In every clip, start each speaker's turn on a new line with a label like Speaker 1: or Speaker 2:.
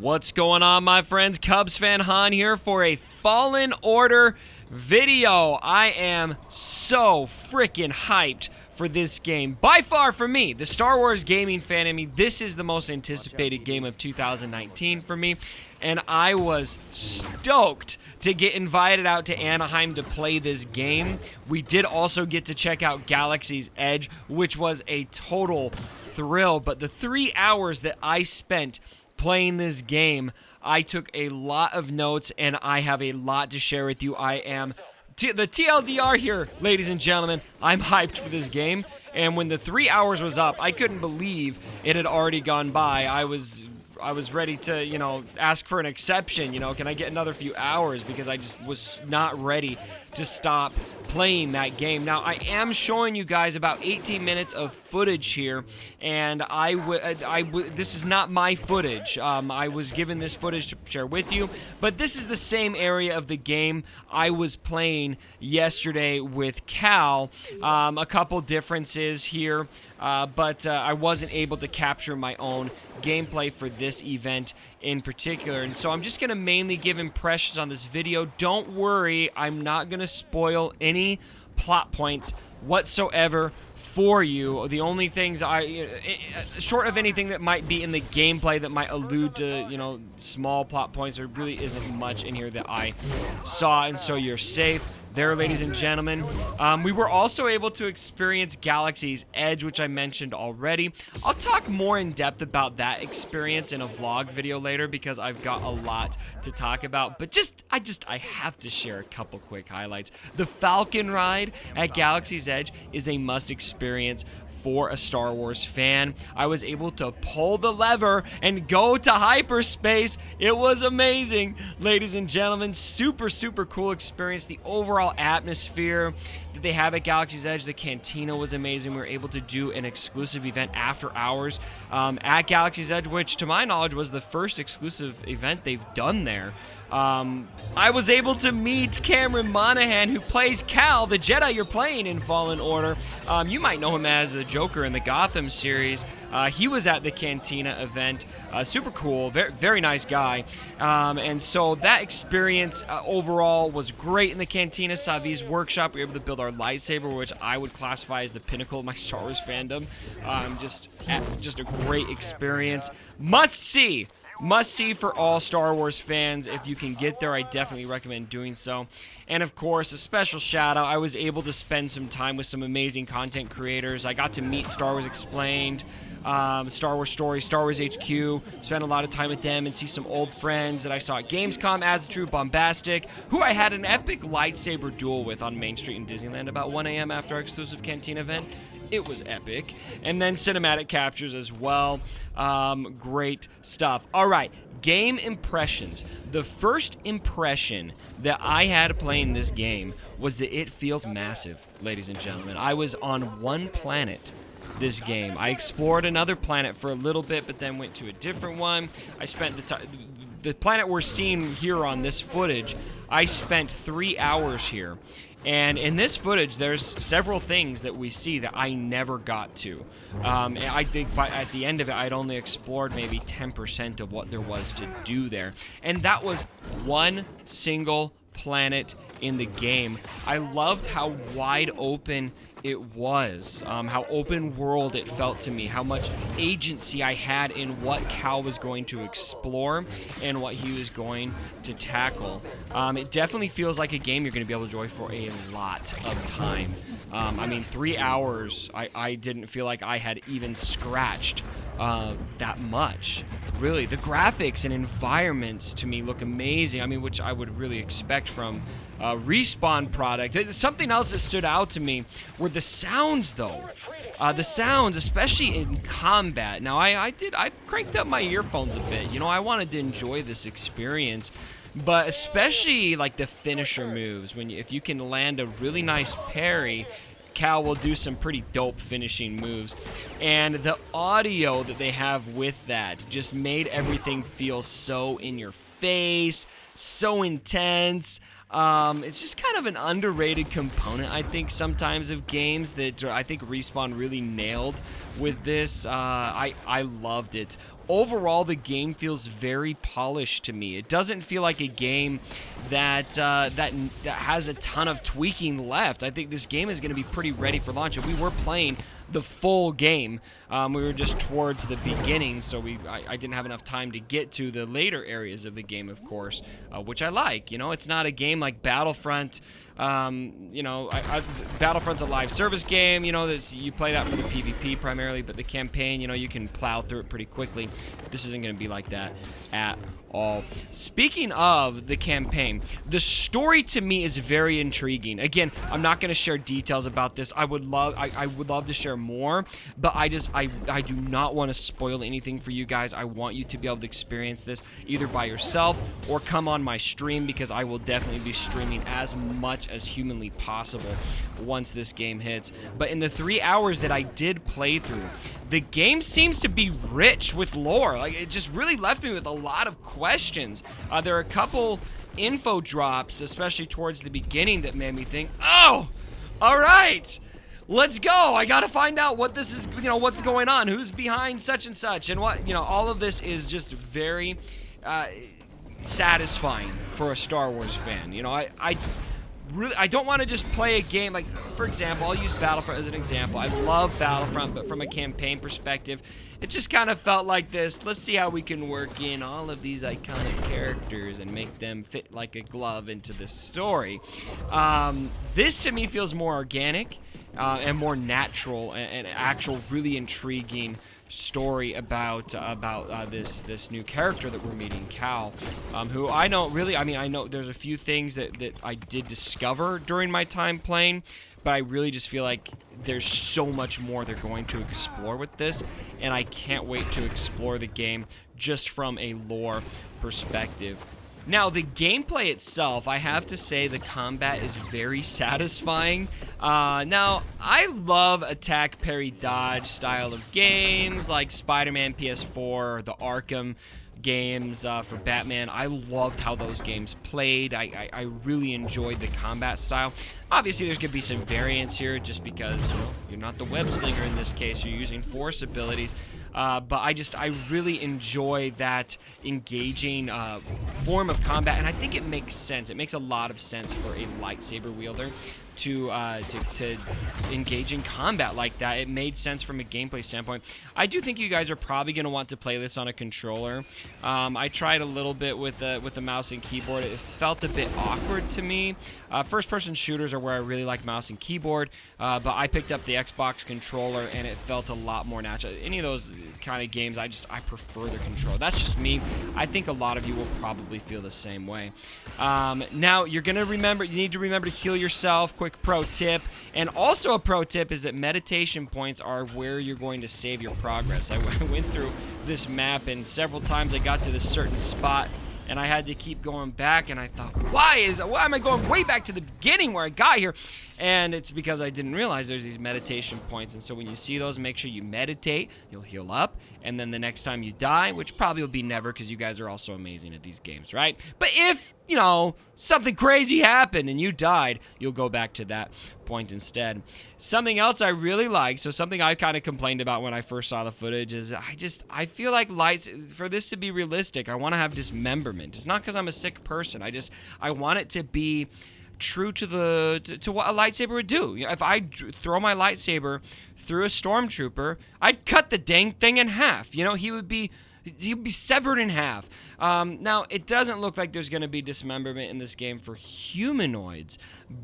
Speaker 1: What's going on, my friends? Cubs fan Han here for a Fallen Order video. I am so freaking hyped for this game. By far, for me, the Star Wars gaming fan in me, this is the most anticipated game of 2019 for me. And I was stoked to get invited out to Anaheim to play this game. We did also get to check out Galaxy's Edge, which was a total thrill. But the 3 hours that I spent playing this game, I took a lot of notes and I have a lot to share with you. I am the TLDR here, ladies and gentlemen. I'm hyped for this game, and when the 3 hours was up, I couldn't believe it had already gone by. I was ready to, ask for an exception. Can I get another few hours, because I just was not ready to stop playing that game. Now, I am showing you guys about 18 minutes of footage here, and this is not my footage. I was given this footage to share with you, but this is the same area of the game I was playing yesterday with Cal. A couple differences here, but I wasn't able to capture my own gameplay for this event in particular, and so I'm just going to mainly give impressions on this video. Don't worry, I'm not going to spoil any plot points whatsoever for you. The only things short of anything that might be in the gameplay that might allude to, small plot points, there really isn't much in here that I saw, and so you're safe there, ladies and gentlemen. We were also able to experience Galaxy's Edge, which I mentioned already. I'll talk more in depth about that experience in a vlog video later, because I've got a lot to talk about. But I have to share a couple quick highlights. The Falcon ride at Galaxy's Edge is a must experience for a Star Wars fan. I was able to pull the lever and go to hyperspace. It was amazing, ladies and gentlemen. Super, super cool experience. The overall atmosphere that they have at Galaxy's Edge, the cantina, was amazing. We were able to do an exclusive event after hours at Galaxy's Edge, which to my knowledge was the first exclusive event they've done there. I was able to meet Cameron Monaghan, who plays Cal, the Jedi you're playing in Fallen Order. You might know him as the Joker in the Gotham series. He was at the Cantina event. Super cool, very, very nice guy. And so that experience overall was great in the Cantina. Savi's workshop, we were able to build our lightsaber, which I would classify as the pinnacle of my Star Wars fandom. Just a great experience. Must see for all Star Wars fans. If you can get there, I definitely recommend doing so. And of course, a special shout out, I was able to spend some time with some amazing content creators. I got to meet Star Wars Explained, Star Wars Story, Star Wars HQ, spent a lot of time with them and see some old friends that I saw at Gamescom, as a true Bombastic, who I had an epic lightsaber duel with on Main Street in Disneyland about 1 a.m. after our exclusive Cantina event. It was epic. And then cinematic captures as well. Great stuff. All right, game impressions. The first impression that I had playing this game was that it feels massive, ladies and gentlemen. I was on one planet this game. I explored another planet for a little bit, but then went to a different one. I spent the planet we're seeing here on this footage, I spent 3 hours here. And in this footage, there's several things that we see that I never got to. I think at the end of it, I'd only explored maybe 10% of what there was to do there. And that was one single planet in the game. I loved how wide open it was, how open world it felt to me, how much agency I had in what Cal was going to explore and what he was going to tackle. It definitely feels like a game you're going to be able to enjoy for a lot of time. 3 hours, I didn't feel like I had even scratched that much. Really, the graphics and environments to me look amazing. Which I would really expect from a Respawn product. Something else that stood out to me were the sounds, though. The sounds, especially in combat. Now, I cranked up my earphones a bit. I wanted to enjoy this experience. But especially like the finisher moves, if you can land a really nice parry, Cal will do some pretty dope finishing moves. And the audio that they have with that just made everything feel so in your face, so intense. It's just kind of an underrated component, I think, sometimes of games that I think Respawn really nailed with this. I loved it. Overall, the game feels very polished to me. It doesn't feel like a game that has a ton of tweaking left. I think this game is going to be pretty ready for launch. And we were playing the full game. We were just towards the beginning, so I didn't have enough time to get to the later areas of the game, of course, which I like. You know, it's not a game like Battlefront. You know, Battlefront's a live service game. You know, you play that for the PvP primarily, but the campaign, you know, you can plow through it pretty quickly. This isn't going to be like that at all. Speaking of the campaign, the story to me is very intriguing. Again, I'm not going to share details about this. I would love to share more, but I do not want to spoil anything for you guys. I want you to be able to experience this either by yourself or come on my stream, because I will definitely be streaming as much as humanly possible once this game hits. But in the 3 hours that I did play through, the game seems to be rich with lore. Like, it just really left me with a lot of questions. There are a couple info drops, especially towards the beginning, that made me think, oh, all right, let's go. I gotta find out what this is, you know, what's going on, who's behind such and such, and what, you know, all of this is just very satisfying for a Star Wars fan. You know, I don't want to just play a game like, for example, I'll use Battlefront as an example. I love Battlefront, but from a campaign perspective, it just kind of felt like this. Let's see how we can work in all of these iconic characters and make them fit like a glove into the story. This to me feels more organic and more natural, and actual really intriguing story about this new character that we're meeting, Cal, who I know there's a few things that I did discover during my time playing, but I really just feel like there's so much more they're going to explore with this, and I can't wait to explore the game just from a lore perspective. Now, the gameplay itself, I have to say the combat is very satisfying. Now, I love attack, parry, dodge style of games like Spider-Man PS4 or the Arkham games for Batman. I loved how those games played. I really enjoyed the combat style. Obviously, there's going to be some variance here just because, you know, you're not the web slinger in this case. You're using force abilities. But I really enjoy that engaging form of combat, and I think it makes sense. It makes a lot of sense for a lightsaber wielder to engage in combat like that. It made sense from a gameplay standpoint. I do think you guys are probably going to want to play this on a controller. I tried a little bit with the mouse and keyboard. It felt a bit awkward to me. First-person shooters are where I really like mouse and keyboard, but I picked up the Xbox controller, and it felt a lot more natural. Any of those kind of games, I prefer the controller. That's just me. I think a lot of you will probably feel the same way. Now, you need to remember to heal yourself. Quick pro tip. And also a pro tip is that meditation points are where you're going to save your progress. I went through this map, and several times I got to this certain spot, and I had to keep going back, and I thought, why am I going way back to the beginning where I got here? And it's because I didn't realize there's these meditation points. And so when you see those, make sure you meditate. You'll heal up. And then the next time you die, which probably will be never, because you guys are all so amazing at these games, right? But if, you know, something crazy happened and you died, you'll go back to that point instead. Something else I really like, so something I kind of complained about when I first saw the footage, is I feel like for this to be realistic, I want to have dismemberment. It's not because I'm a sick person. I want it to be true to what a lightsaber would do. You know, if I throw my lightsaber through a stormtrooper, I'd cut the dang thing in half. You know, he would be severed in half. Now, it doesn't look like there's going to be dismemberment in this game for humanoids,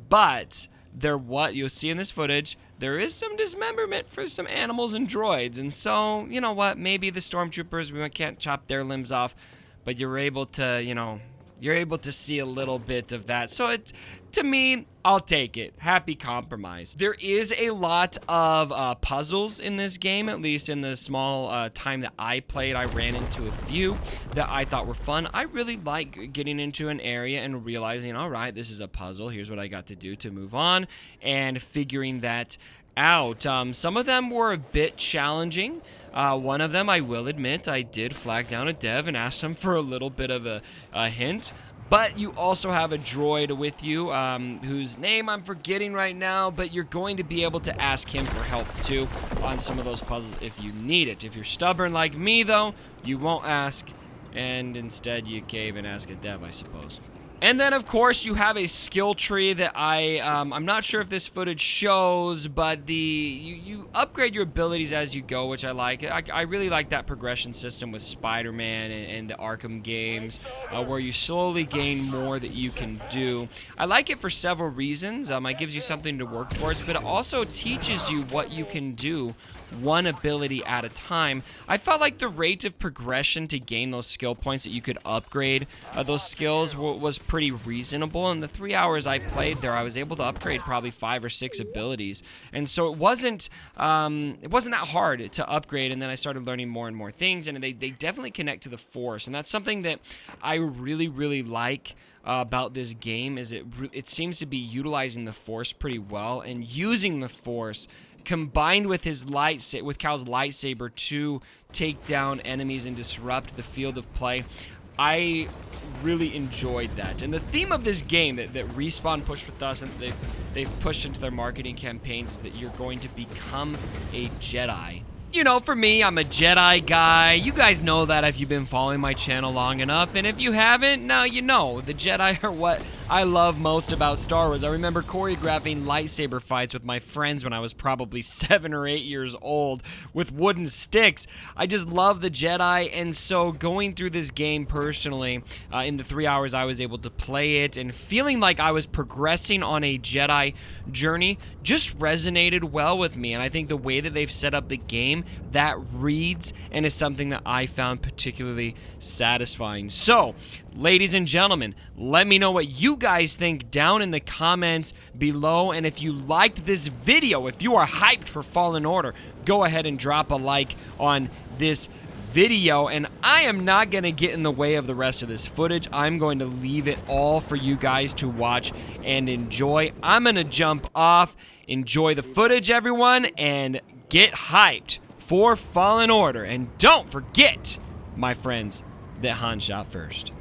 Speaker 1: but what you'll see in this footage, there is some dismemberment for some animals and droids. And so, you know what? Maybe the stormtroopers, we can't chop their limbs off, but you're able to, you know, You're able to see a little bit of that. So it's, to me, I'll take it. Happy compromise. There is a lot of puzzles in this game, at least in the small time that I played. I ran into a few that I thought were fun. I really like getting into an area and realizing, all right, this is a puzzle. Here's what I got to do to move on, and figuring that out. Some of them were a bit challenging. One of them, I will admit, I did flag down a dev and ask them for a little bit of a hint. But you also have a droid with you, whose name I'm forgetting right now, but you're going to be able to ask him for help too on some of those puzzles if you need it. If you're stubborn like me, though, you won't ask, and instead you cave and ask a dev, I suppose. And then, of course, you have a skill tree that I'm not sure if this footage shows, but you upgrade your abilities as you go, which I like. I really like that progression system with Spider-Man and the Arkham games, where you slowly gain more that you can do. I like it for several reasons. It gives you something to work towards, but it also teaches you what you can do one ability at a time. I felt like the rate of progression to gain those skill points that you could upgrade those skills was pretty reasonable. In the 3 hours I played there, I was able to upgrade probably 5 or 6 abilities, and so it wasn't that hard to upgrade. And then I started learning more and more things, and they definitely connect to the Force, and that's something that I really like about this game. Is it seems to be utilizing the Force pretty well, and using the Force combined with Cal's lightsaber to take down enemies and disrupt the field of play. I really enjoyed that. And the theme of this game that Respawn pushed with us, and they've pushed into their marketing campaigns, is that you're going to become a Jedi. You know, for me, I'm a Jedi guy. You guys know that if you've been following my channel long enough. And if you haven't, now you know. The Jedi are what I love most about Star Wars. I remember choreographing lightsaber fights with my friends when I was probably 7 or 8 years old with wooden sticks. I just love the Jedi, and so going through this game personally, in the 3 hours I was able to play it, and feeling like I was progressing on a Jedi journey just resonated well with me. And I think the way that they've set up the game, that reads and is something that I found particularly satisfying. So, ladies and gentlemen, let me know what you guys think down in the comments below. And if you liked this video, if you are hyped for Fallen Order, go ahead and drop a like on this video. And I am not going to get in the way of the rest of this footage. I'm going to leave it all for you guys to watch and enjoy. I'm going to jump off. Enjoy the footage, everyone, and get hyped for Fallen Order. And don't forget, my friends, that Han shot first.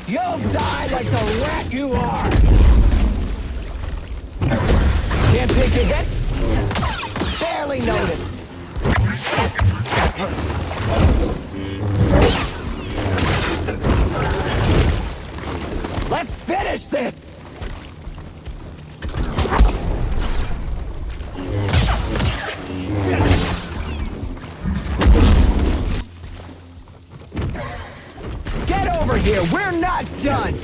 Speaker 2: You'll die like the rat you are! Can't take your hits? Barely noticed. Let's finish this! Get over here! We're not done!